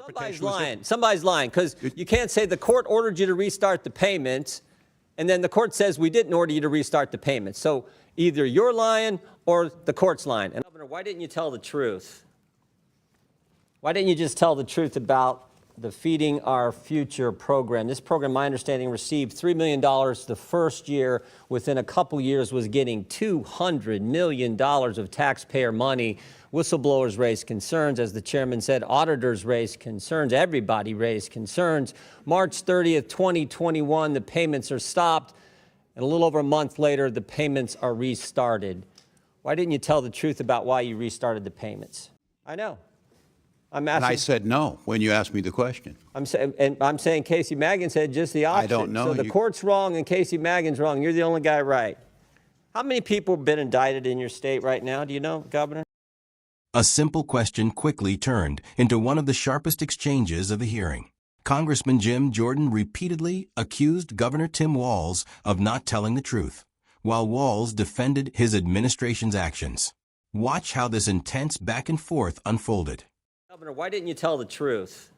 Somebody's lying. Somebody's lying, because you can't say the court ordered you to restart the payments, and then the court says we didn't order you to restart the payments. So either you're lying or the court's lying. And Governor, why didn't you tell the truth? Why didn't you just tell the truth about the Feeding Our Future program? This program, my understanding, received $3 million the first year. Within a couple years was getting $200 million of taxpayer money. Whistleblowers raised concerns. As the chairman said, auditors raised concerns. Everybody raised concerns. March 30th, 2021, the payments are stopped. And a little over a month later, the payments are restarted. Why didn't you tell the truth about why you restarted the payments? I know. I'm asking, and I said no when you asked me the question. I'm saying Casey Magan said just the opposite. I don't know. So the court's wrong and Casey Magan's wrong. You're the only guy right. How many people have been indicted in your state right now? Do you know, Governor? A simple question quickly turned into one of the sharpest exchanges of the hearing. Congressman Jim Jordan repeatedly accused Governor Tim Walz of not telling the truth, while Walz defended his administration's actions. Watch how this intense back and forth unfolded. Governor, why didn't you tell the truth?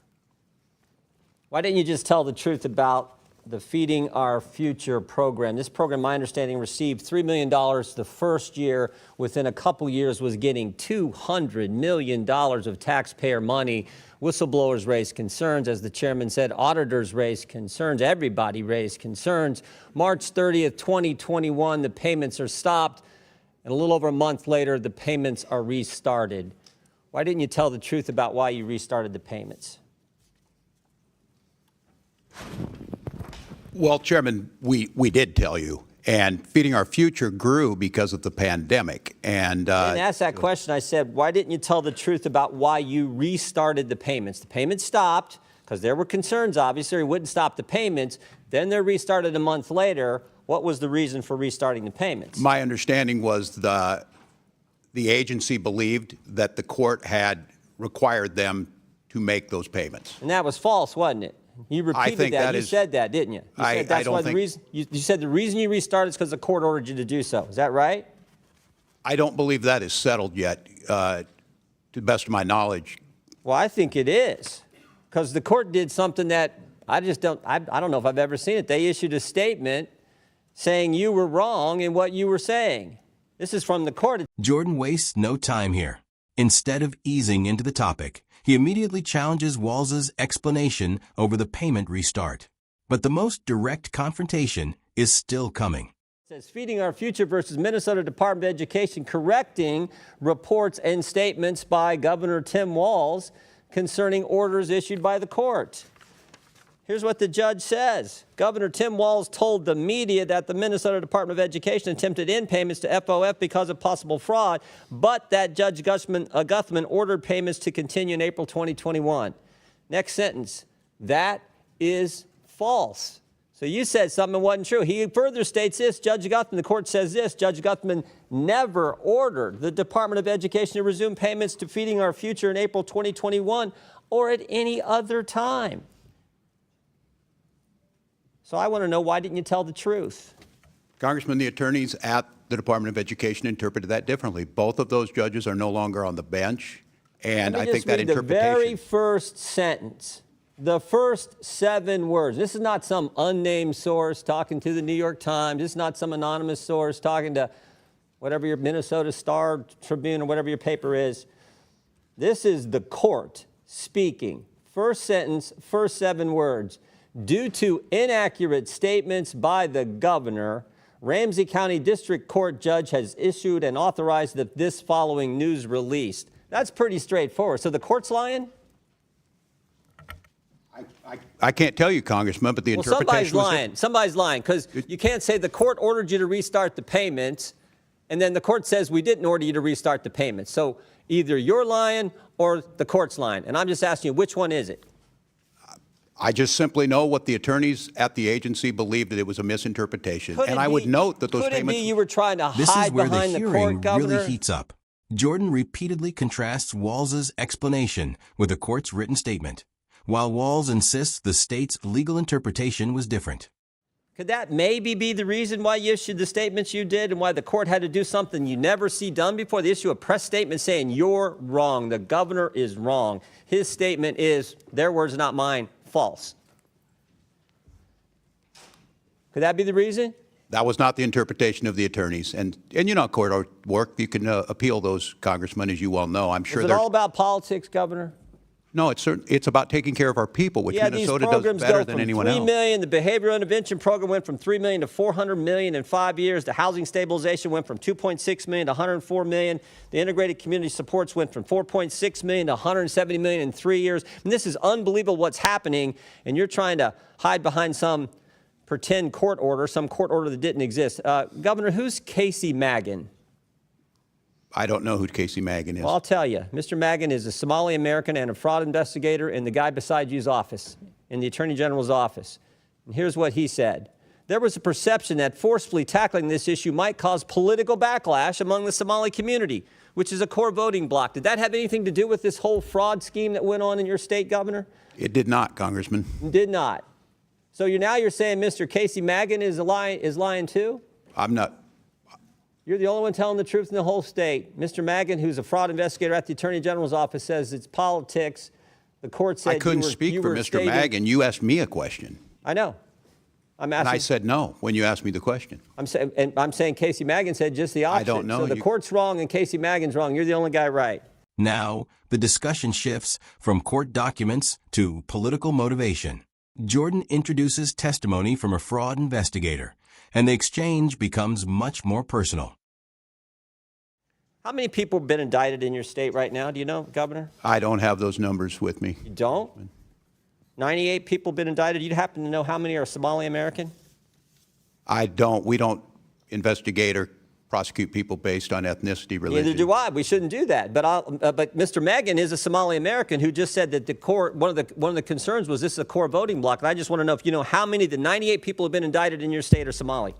Why didn't you just tell the truth about the Feeding Our Future program? This program, my understanding, received $3 million the first year. Within a couple years was getting $200 million of taxpayer money. Whistleblowers raised concerns. As the chairman said, auditors raised concerns. Everybody raised concerns. March 30th, 2021, the payments are stopped. And a little over a month later, the payments are restarted. Why didn't you tell the truth about why you restarted the payments? Well, Chairman, we did tell you. And Feeding Our Future grew because of the pandemic. And I didn't ask that question. I said, why didn't you tell the truth about why you restarted the payments? The payments stopped because there were concerns, obviously. It wouldn't stop the payments. Then they're restarted a month later. What was the reason for restarting the payments? My understanding was the agency believed that the court had required them to make those payments. And that was false, wasn't it? You repeated that. You said that, didn't you? You said that's why the reason. You said the reason you restarted is because the court ordered you to do so. Is that right? I don't believe that is settled yet, to the best of my knowledge. Well, I think it is, because the court did something that I just don't. I don't know if I've ever seen it. They issued a statement saying you were wrong in what you were saying. This is from the court. Jordan wastes no time here. Instead of easing into the topic, he immediately challenges Walz's explanation over the payment restart. But the most direct confrontation is still coming. It says Feeding Our Future versus Minnesota Department of Education correcting reports and statements by Governor Tim Walz concerning orders issued by the court. Here's what the judge says. Governor Tim Walz told the media that the Minnesota Department of Education attempted in payments to FOF because of possible fraud, but that Judge Guthman ordered payments to continue in April 2021. Next sentence. That is false. So you said something wasn't true. He further states this. Judge Guthman, the court says this. Judge Guthman never ordered the Department of Education to resume payments to Feeding Our Future in April 2021 or at any other time. So I want to know, why didn't you tell the truth? Congressman, the attorneys at the Department of Education interpreted that differently. Both of those judges are no longer on the bench, and I think that interpretation. The very first sentence, the first 7 words. This is not some unnamed source talking to the New York Times. This is not some anonymous source talking to whatever your Minnesota Star Tribune or whatever your paper is. This is the court speaking. First sentence, first 7 words. Due to inaccurate statements by the governor, Ramsey County District Court judge has issued and authorized this following news release. That's pretty straightforward. So the court's lying? I can't tell you, Congressman, but the interpretation somebody's lying. Somebody's lying, because you can't say the court ordered you to restart the payments, and then the court says we didn't order you to restart the payments. So either you're lying or the court's lying. And I'm just asking you, which one is it? I just simply know what the attorneys at the agency believed, that it was a misinterpretation. And I would note that those payments. Could it be you were trying to hide hide behind the behind the court, Governor? Really heats up. Jordan repeatedly contrasts Walz's explanation with the court's written statement, while Walz insists the state's legal interpretation was different. Could that maybe be the reason why you issued the statements you did and why the court had to do something you never see done before? They issue a press statement saying you're wrong. The governor is wrong. His statement is, their words, not mine, false. Could that be the reason? That was not the interpretation of the attorneys. And you know, court work, you can appeal those, Congressman, as you well know. I'm sure is it all about politics, Governor? No, it's about taking care of our people, which Minnesota does better than anyone else. $3 million, the behavioral intervention program went from $3 million to $400 million in 5 years. The housing stabilization went from $2.6 million to $104 million. The integrated community supports went from $4.6 million to $170 million in 3 years. And this is unbelievable what's happening, and you're trying to hide behind some pretend court order, some court order that didn't exist. Governor, who's Casey Magan? I don't know who Casey Magan is. Well, I'll tell you. Mr. Magan is a Somali American and a fraud investigator in the guy beside you's office, in the Attorney General's office. And here's what he said. There was a perception that forcefully tackling this issue might cause political backlash among the Somali community, which is a core voting bloc. Did that have anything to do with this whole fraud scheme that went on in your state, Governor? It did not, Congressman. It did not. So you're saying Mr. Casey Magan is lying too? I'm not. You're the only one telling the truth in the whole state. Mr. Magan, who's a fraud investigator at the Attorney General's office, says it's politics. The court said I couldn't speak for Mr. Magan. You asked me a question. I know. I'm asking. And I said no when you asked me the question. I'm saying Casey Magan said just the opposite. I don't know. So the court's wrong and Casey Magan's wrong. You're the only guy right. Now, the discussion shifts from court documents to political motivation. Jordan introduces testimony from a fraud investigator, and the exchange becomes much more personal. How many people have been indicted in your state right now? Do you know, Governor? I don't have those numbers with me. You don't? 98 people have been indicted. You happen to know how many are Somali American? I don't. We don't investigate or prosecute people based on ethnicity, religion. Neither do I. We shouldn't do that. But Mr. Magan is a Somali American who just said that the court, one of the concerns was this is a core voting bloc. And I just want to know if you know how many of the 98 people who have been indicted in your state are Somali.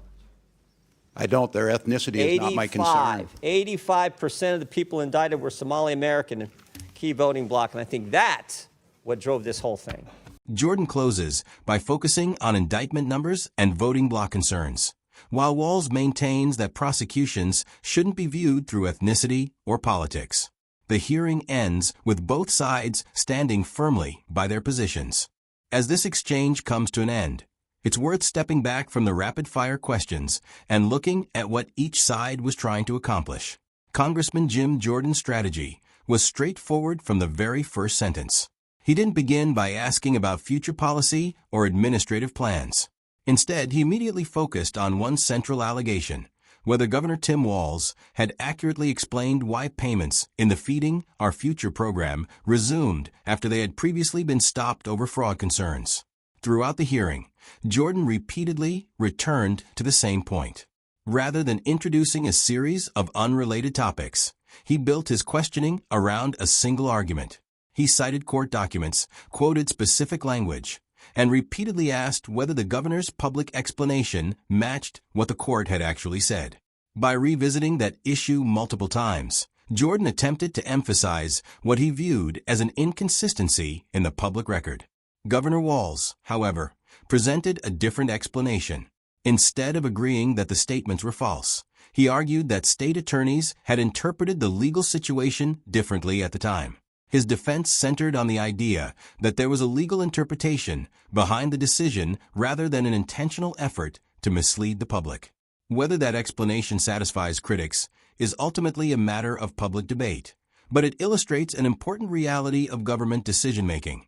I don't. Their ethnicity is not my concern. 85% of the people indicted were Somali American, key voting bloc. And I think that's what drove this whole thing. Jordan closes by focusing on indictment numbers and voting bloc concerns, while Walz maintains that prosecutions shouldn't be viewed through ethnicity or politics. The hearing ends with both sides standing firmly by their positions. As this exchange comes to an end, it's worth stepping back from the rapid-fire questions and looking at what each side was trying to accomplish. Congressman Jim Jordan's strategy was straightforward from the very first sentence. He didn't begin by asking about future policy or administrative plans. Instead, he immediately focused on one central allegation, whether Governor Tim Walz had accurately explained why payments in the Feeding Our Future program resumed after they had previously been stopped over fraud concerns. Throughout the hearing, Jordan repeatedly returned to the same point. Rather than introducing a series of unrelated topics, he built his questioning around a single argument. He cited court documents, quoted specific language, and repeatedly asked whether the governor's public explanation matched what the court had actually said. By revisiting that issue multiple times, Jordan attempted to emphasize what he viewed as an inconsistency in the public record. Governor Walz, however, presented a different explanation. Instead of agreeing that the statements were false, he argued that state attorneys had interpreted the legal situation differently at the time. His defense centered on the idea that there was a legal interpretation behind the decision rather than an intentional effort to mislead the public. Whether that explanation satisfies critics is ultimately a matter of public debate, but it illustrates an important reality of government decision-making.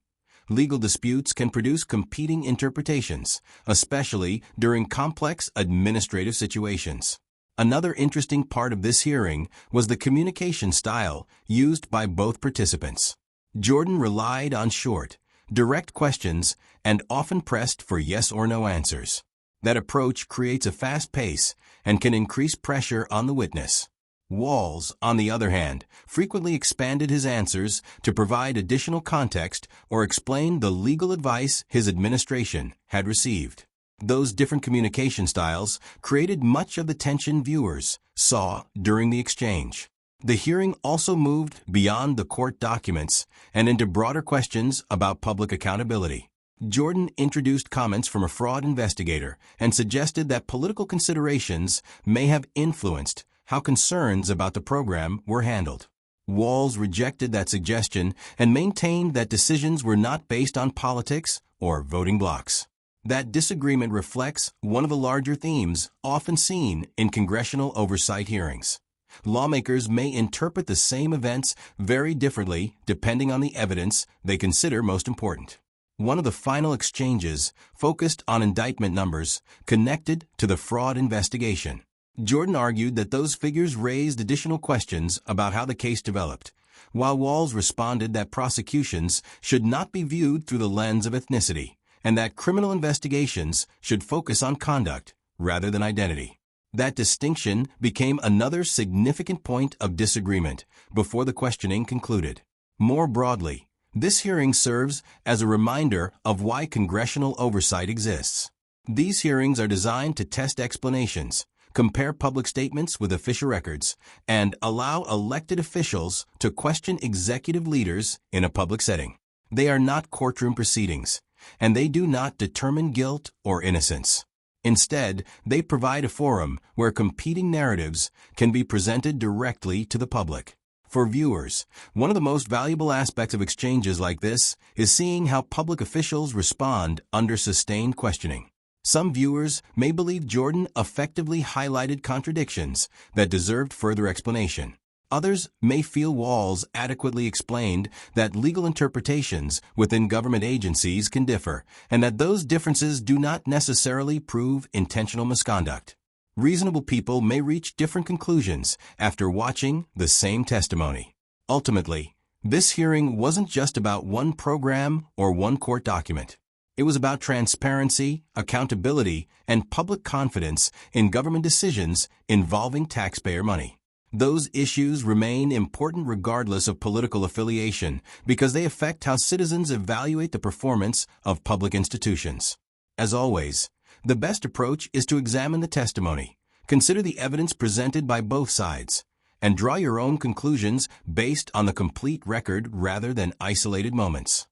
Legal disputes can produce competing interpretations, especially during complex administrative situations. Another interesting part of this hearing was the communication style used by both participants. Jordan relied on short, direct questions and often pressed for yes or no answers. That approach creates a fast pace and can increase pressure on the witness. Walz, on the other hand, frequently expanded his answers to provide additional context or explain the legal advice his administration had received. Those different communication styles created much of the tension viewers saw during the exchange. The hearing also moved beyond the court documents and into broader questions about public accountability. Jordan introduced comments from a fraud investigator and suggested that political considerations may have influenced how concerns about the program were handled. Walz rejected that suggestion and maintained that decisions were not based on politics or voting blocs. That disagreement reflects one of the larger themes often seen in congressional oversight hearings. Lawmakers may interpret the same events very differently depending on the evidence they consider most important. One of the final exchanges focused on indictment numbers connected to the fraud investigation. Jordan argued that those figures raised additional questions about how the case developed, while Walz responded that prosecutions should not be viewed through the lens of ethnicity, and that criminal investigations should focus on conduct rather than identity. That distinction became another significant point of disagreement before the questioning concluded. More broadly, this hearing serves as a reminder of why congressional oversight exists. These hearings are designed to test explanations, compare public statements with official records, and allow elected officials to question executive leaders in a public setting. They are not courtroom proceedings, and they do not determine guilt or innocence. Instead, they provide a forum where competing narratives can be presented directly to the public. For viewers, one of the most valuable aspects of exchanges like this is seeing how public officials respond under sustained questioning. Some viewers may believe Jordan effectively highlighted contradictions that deserved further explanation. Others may feel Walz adequately explained that legal interpretations within government agencies can differ, and that those differences do not necessarily prove intentional misconduct. Reasonable people may reach different conclusions after watching the same testimony. Ultimately, this hearing wasn't just about one program or one court document. It was about transparency, accountability, and public confidence in government decisions involving taxpayer money. Those issues remain important regardless of political affiliation because they affect how citizens evaluate the performance of public institutions. As always, the best approach is to examine the testimony, consider the evidence presented by both sides, and draw your own conclusions based on the complete record rather than isolated moments.